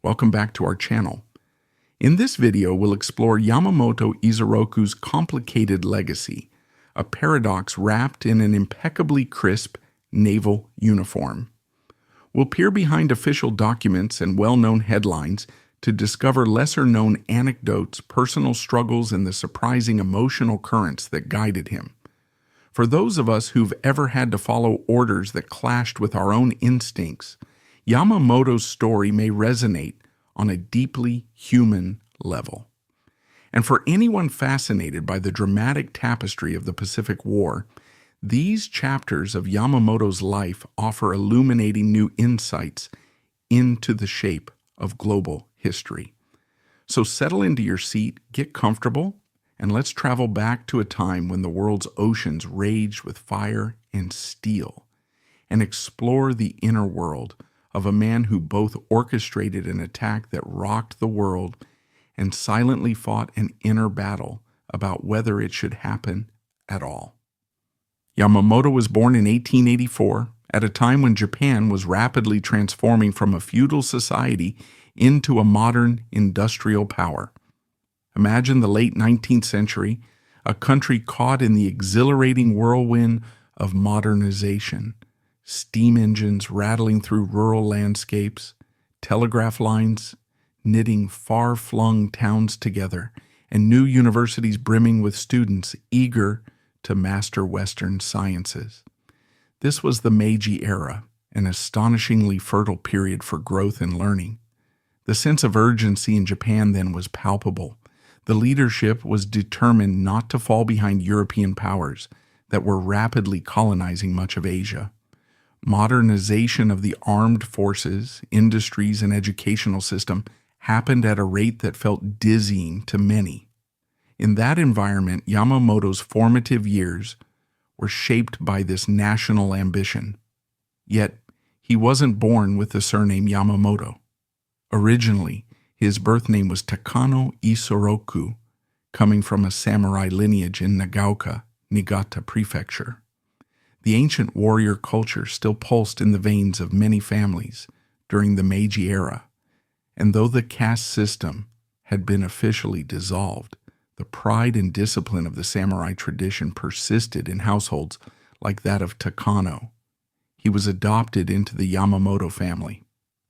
Welcome back to our channel. In this video, we'll explore Yamamoto Isoroku's complicated legacy, a paradox wrapped in an impeccably crisp naval uniform. We'll peer behind official documents and well-known headlines to discover lesser-known anecdotes, personal struggles, and the surprising emotional currents that guided him. For those of us who've ever had to follow orders that clashed with our own instincts, Yamamoto's story may resonate on a deeply human level. And for anyone fascinated by the dramatic tapestry of the Pacific War, these chapters of Yamamoto's life offer illuminating new insights into the shape of global history. So settle into your seat, get comfortable, and let's travel back to a time when the world's oceans raged with fire and steel, and explore the inner world of a man who both orchestrated an attack that rocked the world and silently fought an inner battle about whether it should happen at all. Yamamoto was born in 1884, at a time when Japan was rapidly transforming from a feudal society into a modern industrial power. Imagine the late 19th century, a country caught in the exhilarating whirlwind of modernization. Steam engines rattling through rural landscapes, telegraph lines knitting far-flung towns together, and new universities brimming with students eager to master Western sciences. This was the Meiji era, an astonishingly fertile period for growth and learning. The sense of urgency in Japan then was palpable. The leadership was determined not to fall behind European powers that were rapidly colonizing much of Asia. Modernization of the armed forces, industries, and educational system happened at a rate that felt dizzying to many. In that environment, Yamamoto's formative years were shaped by this national ambition. Yet, he wasn't born with the surname Yamamoto. Originally, his birth name was Takano Isoroku, coming from a samurai lineage in Nagaoka, Niigata Prefecture. The ancient warrior culture still pulsed in the veins of many families during the Meiji era, and though the caste system had been officially dissolved, the pride and discipline of the samurai tradition persisted in households like that of Takano. He was adopted into the Yamamoto family,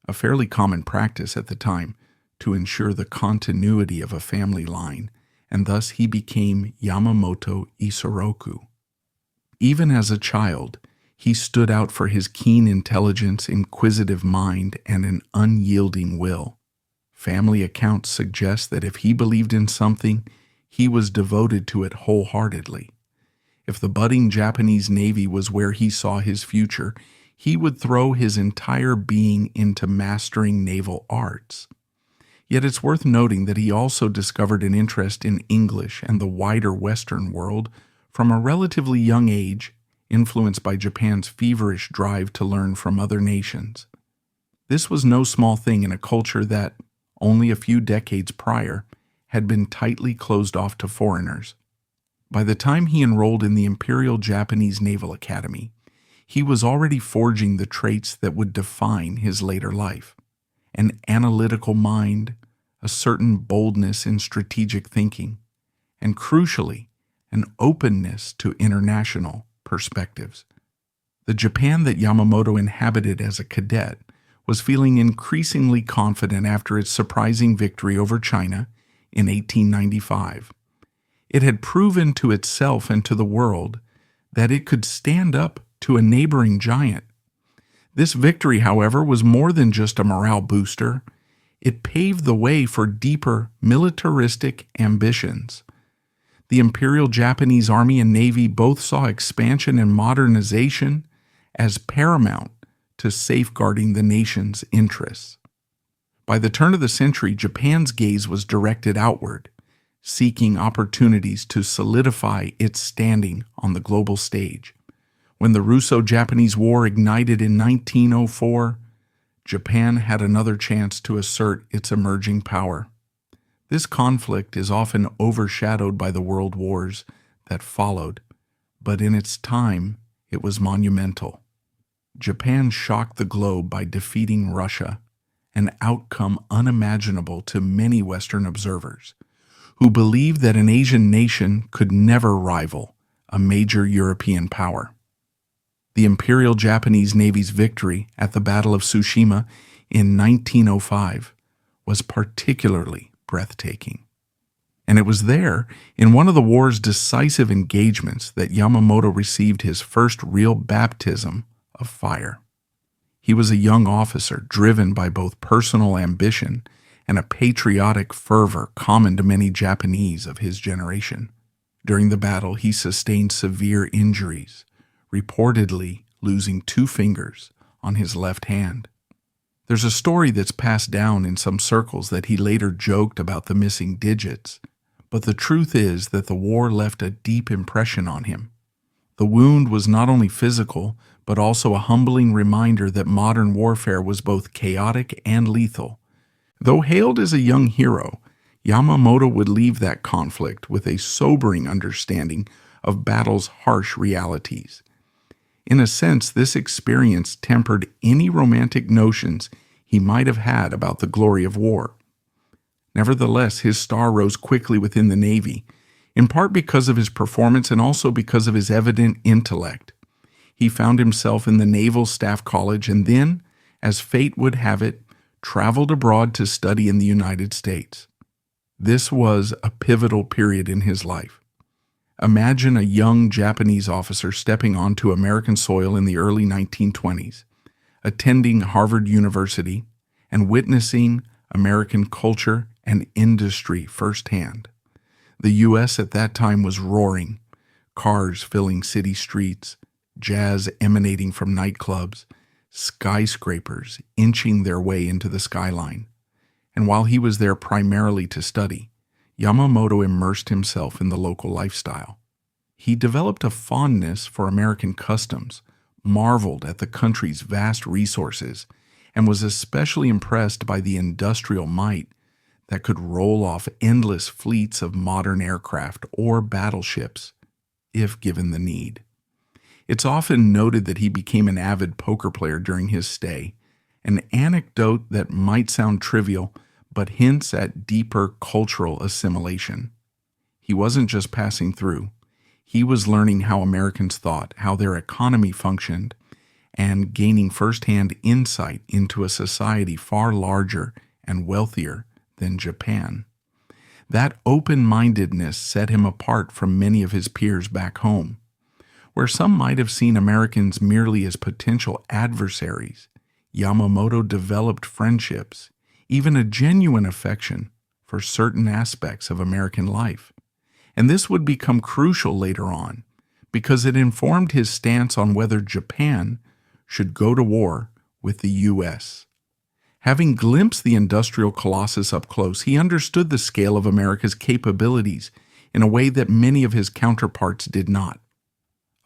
a fairly common practice at the time to ensure the continuity of a family line, and thus he became Yamamoto Isoroku. Even as a child, he stood out for his keen intelligence, inquisitive mind, and an unyielding will. Family accounts suggest that if he believed in something, he was devoted to it wholeheartedly. If the budding Japanese Navy was where he saw his future, he would throw his entire being into mastering naval arts. Yet it's worth noting that he also discovered an interest in English and the wider Western world from a relatively young age, influenced by Japan's feverish drive to learn from other nations. This was no small thing in a culture that, only a few decades prior, had been tightly closed off to foreigners. By the time he enrolled in the Imperial Japanese Naval Academy, he was already forging the traits that would define his later life: an analytical mind, a certain boldness in strategic thinking, and crucially, an openness to international perspectives. The Japan that Yamamoto inhabited as a cadet was feeling increasingly confident after its surprising victory over China in 1895. It had proven to itself and to the world that it could stand up to a neighboring giant. This victory, however, was more than just a morale booster. It paved the way for deeper militaristic ambitions. The Imperial Japanese Army and Navy both saw expansion and modernization as paramount to safeguarding the nation's interests. By the turn of the century, Japan's gaze was directed outward, seeking opportunities to solidify its standing on the global stage. When the Russo-Japanese War ignited in 1904, Japan had another chance to assert its emerging power. This conflict is often overshadowed by the world wars that followed, but in its time, it was monumental. Japan shocked the globe by defeating Russia an outcome unimaginable to many Western observers, who believed that an Asian nation could never rival a major European power. The Imperial Japanese Navy's victory at the Battle of Tsushima in 1905 was particularly breathtaking. And it was there, in one of the war's decisive engagements, that Yamamoto received his first real baptism of fire. He was a young officer driven by both personal ambition and a patriotic fervor common to many Japanese of his generation. During the battle, he sustained severe injuries, reportedly losing 2 fingers on his left hand. There's a story that's passed down in some circles that he later joked about the missing digits, but the truth is that the war left a deep impression on him. The wound was not only physical, but also a humbling reminder that modern warfare was both chaotic and lethal. Though hailed as a young hero, Yamamoto would leave that conflict with a sobering understanding of battle's harsh realities. In a sense, this experience tempered any romantic notions he might have had about the glory of war. Nevertheless, his star rose quickly within the Navy, in part because of his performance and also because of his evident intellect. He found himself in the Naval Staff College and then, as fate would have it, traveled abroad to study in the United States. This was a pivotal period in his life. Imagine a young Japanese officer stepping onto American soil in the early 1920s, attending Harvard University, and witnessing American culture and industry firsthand. The U.S. at that time was roaring, cars filling city streets, jazz emanating from nightclubs, skyscrapers inching their way into the skyline. And while he was there primarily to study, Yamamoto immersed himself in the local lifestyle. He developed a fondness for American customs, marveled at the country's vast resources, and was especially impressed by the industrial might that could roll off endless fleets of modern aircraft or battleships, if given the need. It's often noted that he became an avid poker player during his stay, an anecdote that might sound trivial, but hints at deeper cultural assimilation. He wasn't just passing through. He was learning how Americans thought, how their economy functioned, and gaining firsthand insight into a society far larger and wealthier than Japan. That open-mindedness set him apart from many of his peers back home, where some might have seen Americans merely as potential adversaries. Yamamoto developed friendships, even a genuine affection for certain aspects of American life. And this would become crucial later on, because it informed his stance on whether Japan should go to war with the U.S. Having glimpsed the industrial colossus up close, he understood the scale of America's capabilities in a way that many of his counterparts did not.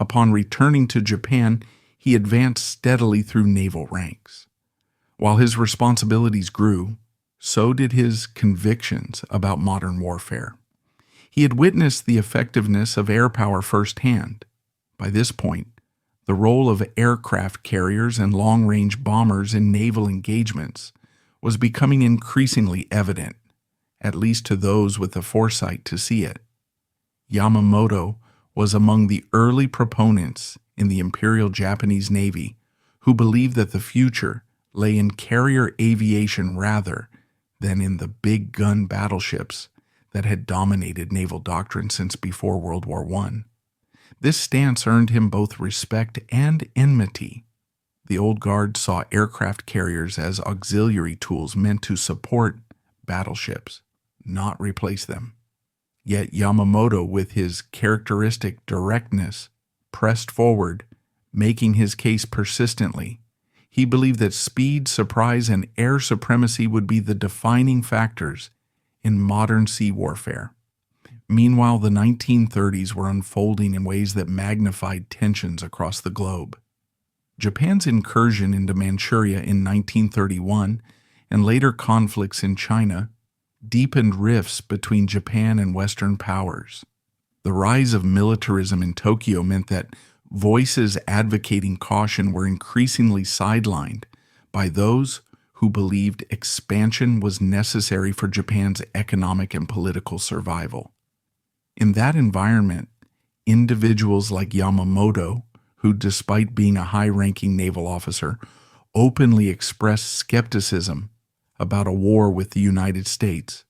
Upon returning to Japan, he advanced steadily through naval ranks. While his responsibilities grew, so did his convictions about modern warfare. He had witnessed the effectiveness of air power firsthand. By this point, the role of aircraft carriers and long-range bombers in naval engagements was becoming increasingly evident, at least to those with the foresight to see it. Yamamoto was among the early proponents in the Imperial Japanese Navy who believed that the future lay in carrier aviation rather than in the big gun battleships that had dominated naval doctrine since before World War I. This stance earned him both respect and enmity. The old guard saw aircraft carriers as auxiliary tools meant to support battleships, not replace them. Yet Yamamoto, with his characteristic directness, pressed forward, making his case persistently. He believed that speed, surprise, and air supremacy would be the defining factors in modern sea warfare. Meanwhile, the 1930s were unfolding in ways that magnified tensions across the globe. Japan's incursion into Manchuria in 1931 and later conflicts in China deepened rifts between Japan and Western powers. The rise of militarism in Tokyo meant that voices advocating caution were increasingly sidelined by those who believed expansion was necessary for Japan's economic and political survival. In that environment, individuals like Yamamoto, who despite being a high-ranking naval officer, openly expressed skepticism about a war with the United States,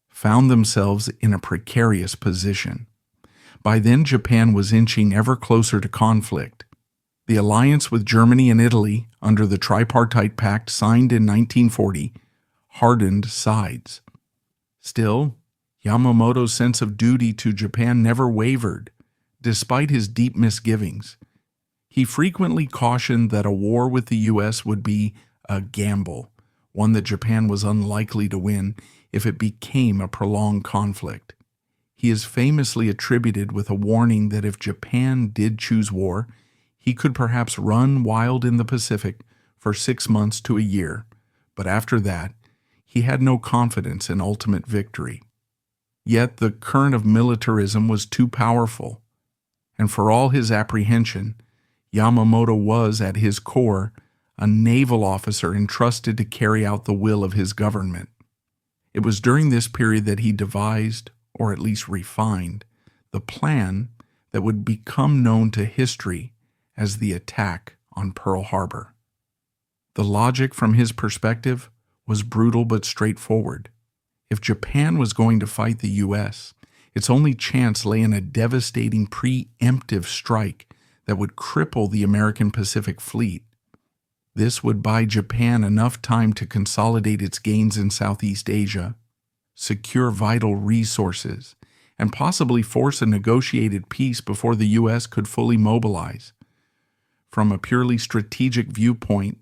found themselves in a precarious position. By then, Japan was inching ever closer to conflict. The alliance with Germany and Italy, under the Tripartite Pact signed in 1940, hardened sides. Still, Yamamoto's sense of duty to Japan never wavered, despite his deep misgivings. He frequently cautioned that a war with the U.S. would be a gamble, one that Japan was unlikely to win if it became a prolonged conflict. He is famously attributed with a warning that if Japan did choose war, he could perhaps run wild in the Pacific for 6 months to a year, but after that, he had no confidence in ultimate victory. Yet the current of militarism was too powerful, and for all his apprehension, Yamamoto was, at his core, a naval officer entrusted to carry out the will of his government. It was during this period that he devised, or at least refined, the plan that would become known to history as the attack on Pearl Harbor. The logic from his perspective was brutal but straightforward. If Japan was going to fight the U.S., its only chance lay in a devastating preemptive strike that would cripple the American Pacific Fleet. This would buy Japan enough time to consolidate its gains in Southeast Asia, secure vital resources, and possibly force a negotiated peace before the U.S. could fully mobilize. From a purely strategic viewpoint,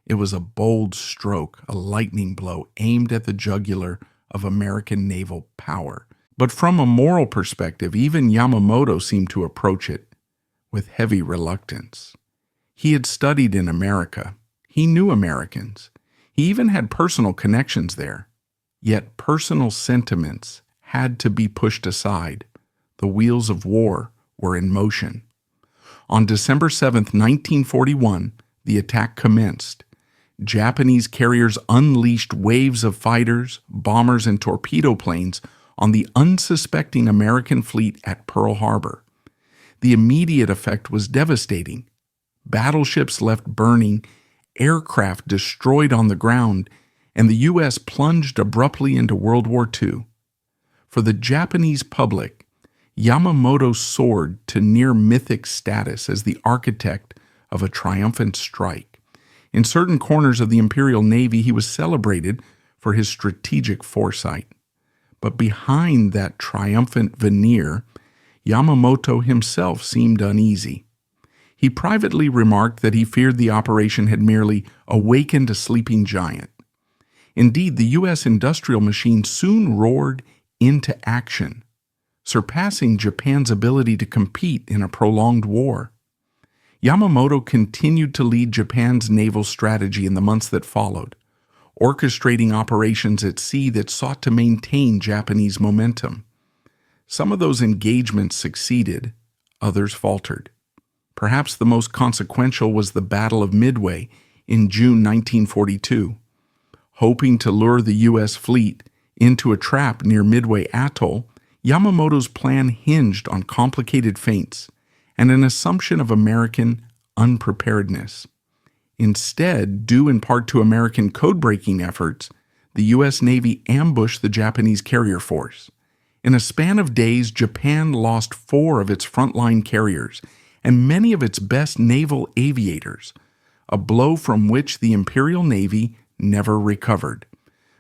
it was a bold stroke, a lightning blow aimed at the jugular of American naval power. But from a moral perspective, even Yamamoto seemed to approach it with heavy reluctance. He had studied in America. He knew Americans. He even had personal connections there. Yet personal sentiments had to be pushed aside. The wheels of war were in motion. On December 7, 1941, the attack commenced. Japanese carriers unleashed waves of fighters, bombers, and torpedo planes on the unsuspecting American fleet at Pearl Harbor. The immediate effect was devastating. Battleships left burning, aircraft destroyed on the ground, and the U.S. plunged abruptly into World War II. For the Japanese public, Yamamoto soared to near mythic status as the architect of a triumphant strike. In certain corners of the Imperial Navy, he was celebrated for his strategic foresight. But behind that triumphant veneer, Yamamoto himself seemed uneasy. He privately remarked that he feared the operation had merely awakened a sleeping giant. Indeed, the U.S. industrial machine soon roared into action, surpassing Japan's ability to compete in a prolonged war. Yamamoto continued to lead Japan's naval strategy in the months that followed, orchestrating operations at sea that sought to maintain Japanese momentum. Some of those engagements succeeded, others faltered. Perhaps the most consequential was the Battle of Midway in June 1942. Hoping to lure the U.S. fleet into a trap near Midway Atoll, Yamamoto's plan hinged on complicated feints and an assumption of American unpreparedness. Instead, due in part to American code-breaking efforts, the U.S. Navy ambushed the Japanese carrier force. In a span of days, Japan lost 4 of its frontline carriers and many of its best naval aviators, a blow from which the Imperial Navy never recovered.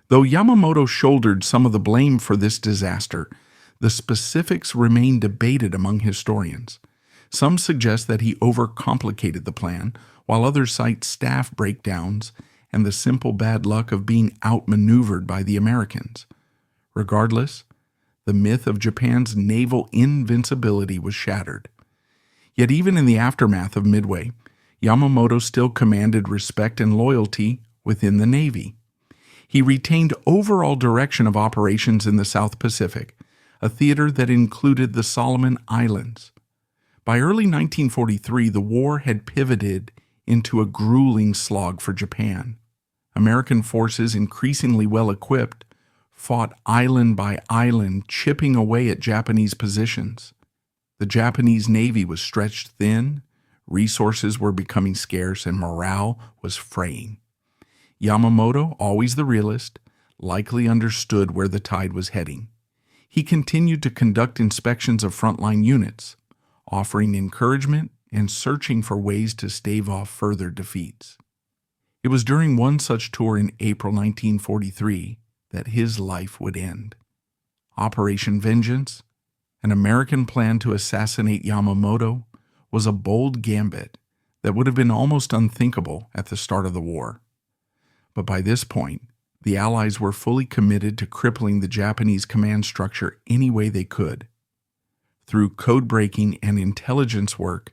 Though Yamamoto shouldered some of the blame for this disaster, the specifics remain debated among historians. Some suggest that he overcomplicated the plan, while others cite staff breakdowns and the simple bad luck of being outmaneuvered by the Americans. Regardless, the myth of Japan's naval invincibility was shattered. Yet even in the aftermath of Midway, Yamamoto still commanded respect and loyalty within the Navy. He retained overall direction of operations in the South Pacific, a theater that included the Solomon Islands. By early 1943, the war had pivoted into a grueling slog for Japan. American forces, increasingly well-equipped, fought island by island, chipping away at Japanese positions. The Japanese Navy was stretched thin, resources were becoming scarce, and morale was fraying. Yamamoto, always the realist, likely understood where the tide was heading. He continued to conduct inspections of frontline units, offering encouragement and searching for ways to stave off further defeats. It was during one such tour in April 1943 that his life would end. Operation Vengeance, an American plan to assassinate Yamamoto, was a bold gambit that would have been almost unthinkable at the start of the war. But by this point, the Allies were fully committed to crippling the Japanese command structure any way they could. Through code-breaking and intelligence work,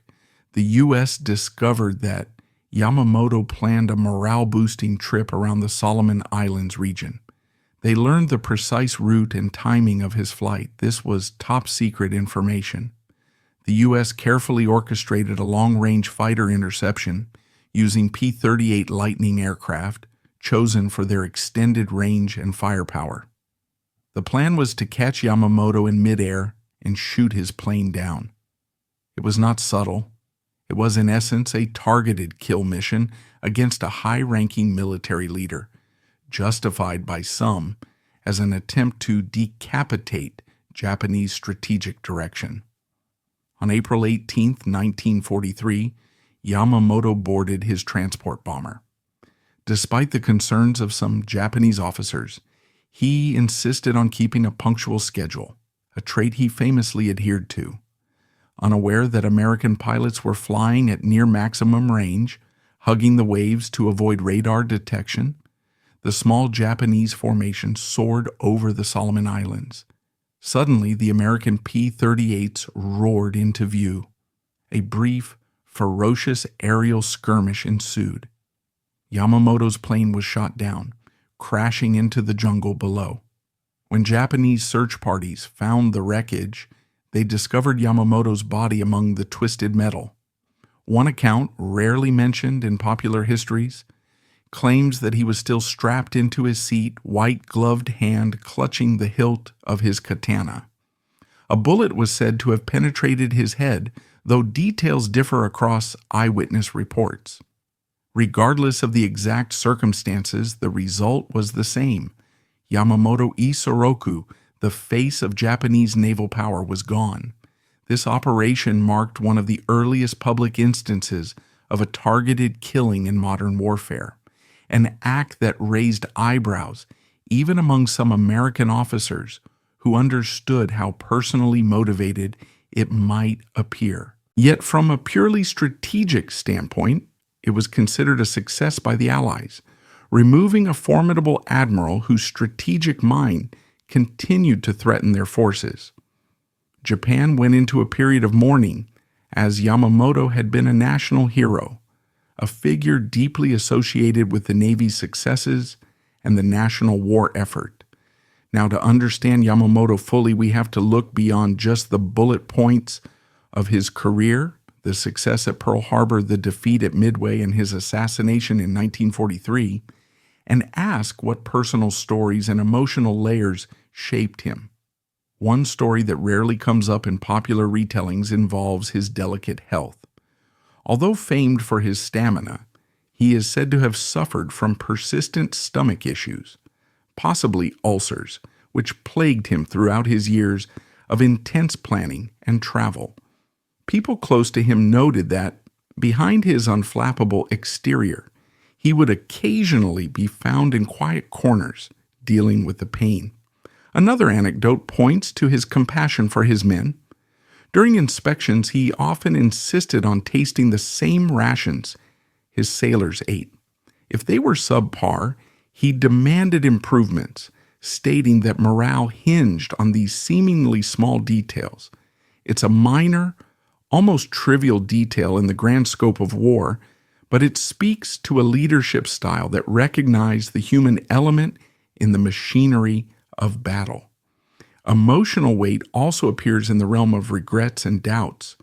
the U.S. discovered that Yamamoto planned a morale-boosting trip around the Solomon Islands region. They learned the precise route and timing of his flight. This was top-secret information. The U.S. carefully orchestrated a long-range fighter interception using P-38 Lightning aircraft, chosen for their extended range and firepower. The plan was to catch Yamamoto in midair and shoot his plane down. It was not subtle. It was in essence a targeted kill mission against a high-ranking military leader, justified by some as an attempt to decapitate Japanese strategic direction. On April 18, 1943, Yamamoto boarded his transport bomber. Despite the concerns of some Japanese officers, he insisted on keeping a punctual schedule, a trait he famously adhered to. Unaware that American pilots were flying at near maximum range, hugging the waves to avoid radar detection, the small Japanese formation soared over the Solomon Islands. Suddenly, the American P-38s roared into view. A brief, ferocious aerial skirmish ensued. Yamamoto's plane was shot down, crashing into the jungle below. When Japanese search parties found the wreckage, they discovered Yamamoto's body among the twisted metal. One account, rarely mentioned in popular histories, claims that he was still strapped into his seat, white-gloved hand clutching the hilt of his katana. A bullet was said to have penetrated his head, though details differ across eyewitness reports. Regardless of the exact circumstances, the result was the same. Yamamoto Isoroku, the face of Japanese naval power, was gone. This operation marked one of the earliest public instances of a targeted killing in modern warfare, an act that raised eyebrows even among some American officers who understood how personally motivated it might appear. Yet from a purely strategic standpoint, it was considered a success by the Allies, removing a formidable admiral whose strategic mind continued to threaten their forces. Japan went into a period of mourning, as Yamamoto had been a national hero, a figure deeply associated with the Navy's successes and the national war effort. Now, to understand Yamamoto fully, we have to look beyond just the bullet points of his career, the success at Pearl Harbor, the defeat at Midway, and his assassination in 1943, and ask what personal stories and emotional layers shaped him. One story that rarely comes up in popular retellings involves his delicate health. Although famed for his stamina, he is said to have suffered from persistent stomach issues, possibly ulcers, which plagued him throughout his years of intense planning and travel. People close to him noted that, behind his unflappable exterior, he would occasionally be found in quiet corners, dealing with the pain. Another anecdote points to his compassion for his men. During inspections, he often insisted on tasting the same rations his sailors ate. If they were subpar, he demanded improvements, stating that morale hinged on these seemingly small details. It's a minor, almost trivial detail in the grand scope of war, but it speaks to a leadership style that recognized the human element in the machinery of battle. Emotional weight also appears in the realm of regrets and doubts.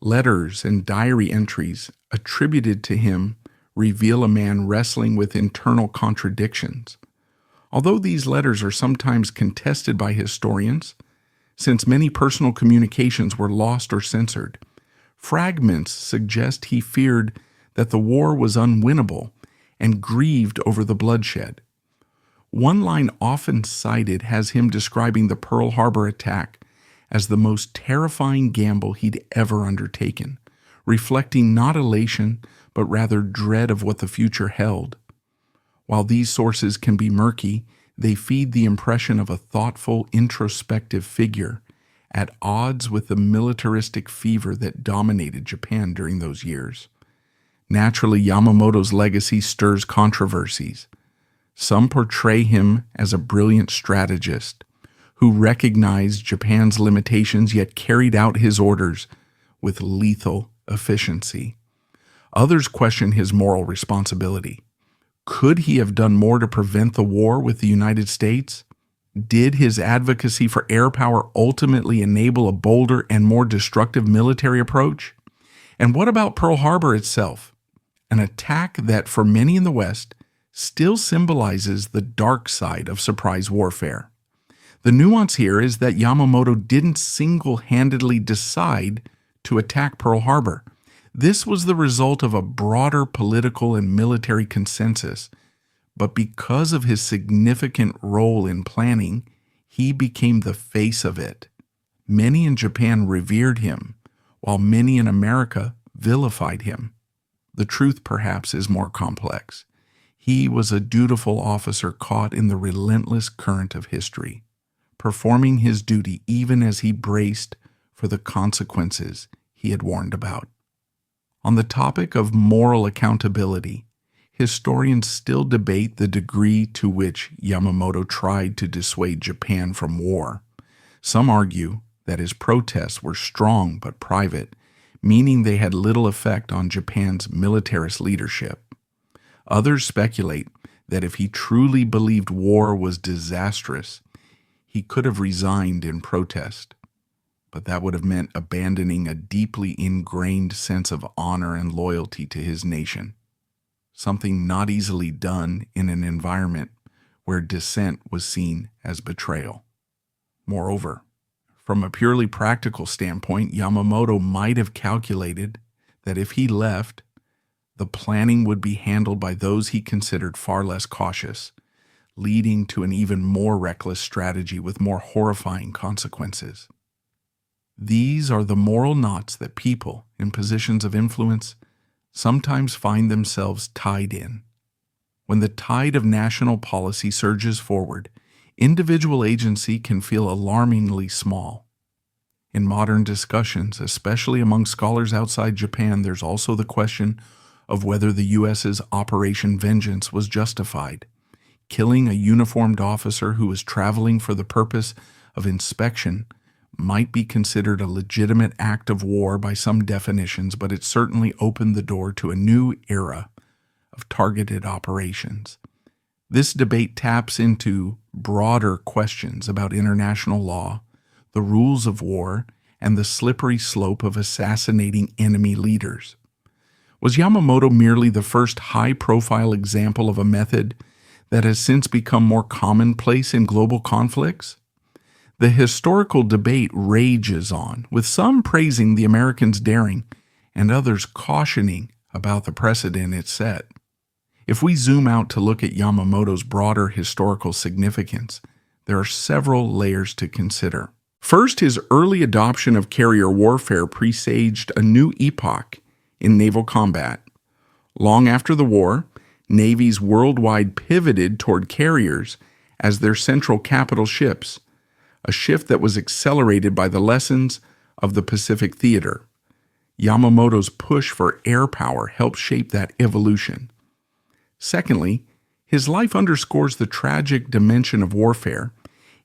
Letters and diary entries attributed to him reveal a man wrestling with internal contradictions. Although these letters are sometimes contested by historians, since many personal communications were lost or censored, fragments suggest he feared that the war was unwinnable and grieved over the bloodshed. One line often cited has him describing the Pearl Harbor attack as the most terrifying gamble he'd ever undertaken, reflecting not elation, but rather dread of what the future held. While these sources can be murky, they feed the impression of a thoughtful, introspective figure at odds with the militaristic fever that dominated Japan during those years. Naturally, Yamamoto's legacy stirs controversies. Some portray him as a brilliant strategist who recognized Japan's limitations yet carried out his orders with lethal efficiency. Others question his moral responsibility. Could he have done more to prevent the war with the United States? Did his advocacy for air power ultimately enable a bolder and more destructive military approach? And what about Pearl Harbor itself? An attack that, for many in the West, still symbolizes the dark side of surprise warfare. The nuance here is that Yamamoto didn't single-handedly decide to attack Pearl Harbor. This was the result of a broader political and military consensus, but because of his significant role in planning, he became the face of it. Many in Japan revered him, while many in America vilified him. The truth, perhaps, is more complex. He was a dutiful officer caught in the relentless current of history, performing his duty even as he braced for the consequences he had warned about. On the topic of moral accountability, historians still debate the degree to which Yamamoto tried to dissuade Japan from war. Some argue that his protests were strong but private, meaning they had little effect on Japan's militarist leadership. Others speculate that if he truly believed war was disastrous, he could have resigned in protest. But that would have meant abandoning a deeply ingrained sense of honor and loyalty to his nation, something not easily done in an environment where dissent was seen as betrayal. Moreover, from a purely practical standpoint, Yamamoto might have calculated that if he left, the planning would be handled by those he considered far less cautious, leading to an even more reckless strategy with more horrifying consequences. These are the moral knots that people in positions of influence sometimes find themselves tied in. When the tide of national policy surges forward, individual agency can feel alarmingly small. In modern discussions, especially among scholars outside Japan, there's also the question of whether the U.S.'s Operation Vengeance was justified. Killing a uniformed officer who was traveling for the purpose of inspection might be considered a legitimate act of war by some definitions, but it certainly opened the door to a new era of targeted operations. This debate taps into broader questions about international law, the rules of war, and the slippery slope of assassinating enemy leaders. Was Yamamoto merely the first high-profile example of a method that has since become more commonplace in global conflicts? The historical debate rages on, with some praising the Americans' daring and others cautioning about the precedent it set. If we zoom out to look at Yamamoto's broader historical significance, there are several layers to consider. First, his early adoption of carrier warfare presaged a new epoch in naval combat. Long after the war, navies worldwide pivoted toward carriers as their central capital ships, a shift that was accelerated by the lessons of the Pacific Theater. Yamamoto's push for air power helped shape that evolution. Secondly, his life underscores the tragic dimension of warfare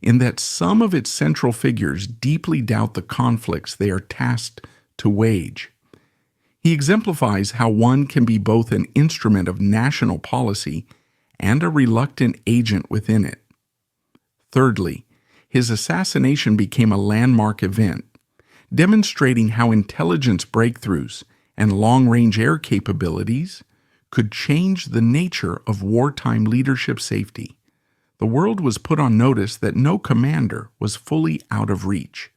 in that some of its central figures deeply doubt the conflicts they are tasked to wage. He exemplifies how one can be both an instrument of national policy and a reluctant agent within it. Thirdly, his assassination became a landmark event, demonstrating how intelligence breakthroughs and long-range air capabilities could change the nature of wartime leadership safety. The world was put on notice that no commander was fully out of reach.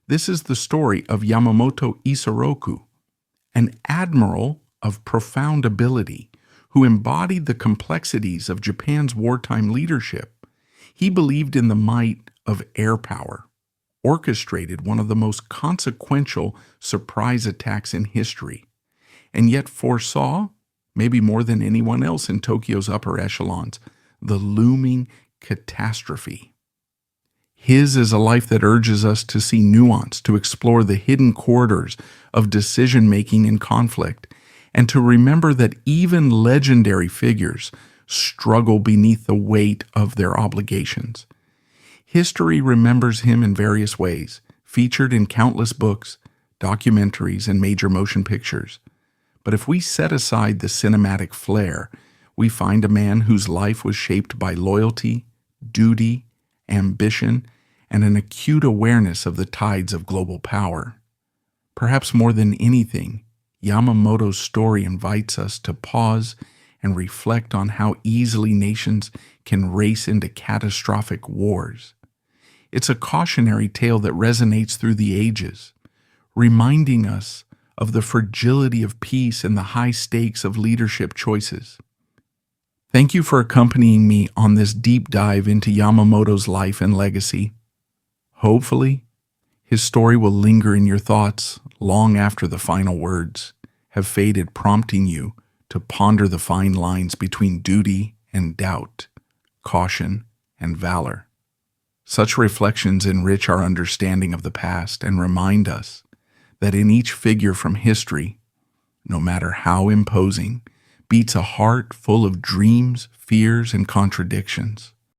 This is the story of Yamamoto Isoroku, an admiral of profound ability who embodied the complexities of Japan's wartime leadership. He believed in the might of air power, orchestrated one of the most consequential surprise attacks in history, and yet foresaw, maybe more than anyone else in Tokyo's upper echelons, the looming catastrophe. His is a life that urges us to see nuance, to explore the hidden corridors of decision-making and conflict, and to remember that even legendary figures struggle beneath the weight of their obligations. History remembers him in various ways, featured in countless books, documentaries, and major motion pictures. But if we set aside the cinematic flair, we find a man whose life was shaped by loyalty, duty, ambition, and an acute awareness of the tides of global power. Perhaps more than anything, Yamamoto's story invites us to pause and reflect on how easily nations can race into catastrophic wars. It's a cautionary tale that resonates through the ages, reminding us of the fragility of peace and the high stakes of leadership choices. Thank you for accompanying me on this deep dive into Yamamoto's life and legacy. Hopefully, his story will linger in your thoughts long after the final words have faded, prompting you to ponder the fine lines between duty and doubt, caution and valor. Such reflections enrich our understanding of the past and remind us that in each figure from history, no matter how imposing, beats a heart full of dreams, fears, and contradictions.